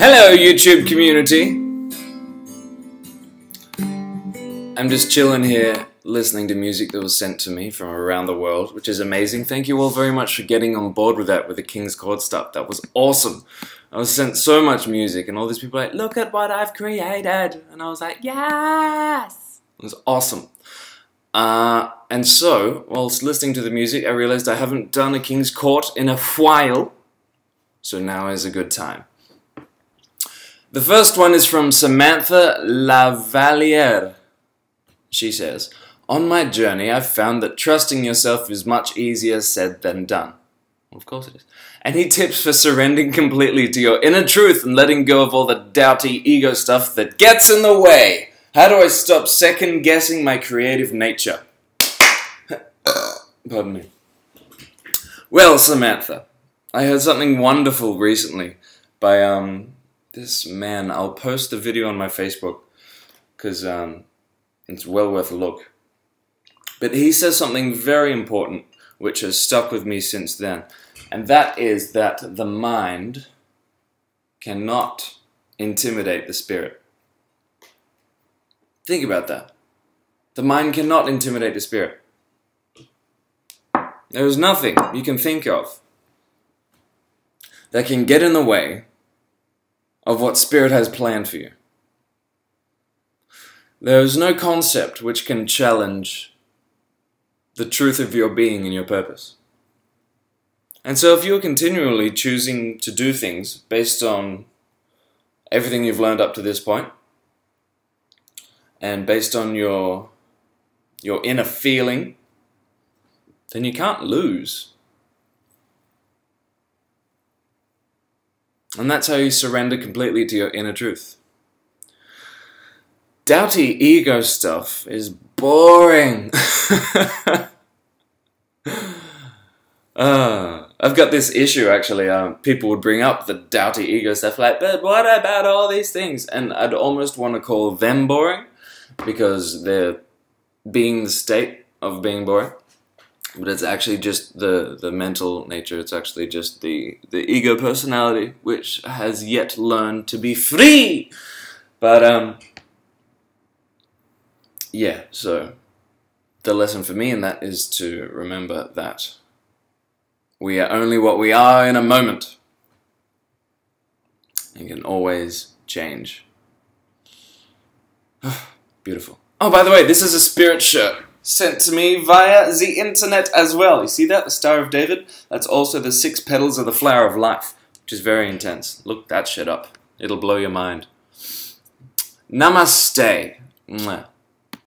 Hello, YouTube community. I'm just chilling here, listening to music that was sent to me from around the world, which is amazing. Thank you all very much for getting on board with that, with the King's Chord stuff. That was awesome. I was sent so much music, and all these people were like, look at what I've created. And I was like, yes! It was awesome. And so, whilst listening to the music, I realized I haven't done a King's Chord in a while. So now is a good time. The first one is from Samantha Lavaliere. She says, on my journey, I've found that trusting yourself is much easier said than done. Of course it is. Any tips for surrendering completely to your inner truth and letting go of all the doubty ego stuff that gets in the way? How do I stop second-guessing my creative nature? Pardon me. Well, Samantha, I heard something wonderful recently by this man. I'll post the video on my Facebook because it's well worth a look. But he says something very important which has stuck with me since then, and that is that the mind cannot intimidate the spirit. Think about that. The mind cannot intimidate the spirit. There is nothing you can think of that can get in the way of what spirit has planned for you. There is no concept which can challenge the truth of your being and your purpose. And so if you're continually choosing to do things based on everything you've learned up to this point, and based on your inner feeling, then you can't lose. And that's how you surrender completely to your inner truth. Doubty ego stuff is boring. I've got this issue actually. People would bring up the doubty ego stuff like, but what about all these things? And I'd almost want to call them boring because they're being the state of being boring. But it's actually just the mental nature. It's actually just the ego personality, which has yet learned to be free. But yeah, so the lesson for me in that is to remember that we are only what we are in a moment. And can always change. Beautiful. Oh, by the way, this is a spirit shirt sent to me via the internet as well. You see that? The Star of David? That's also the 6 petals of the flower of life, which is very intense. Look that shit up. It'll blow your mind. Namaste. Mwah.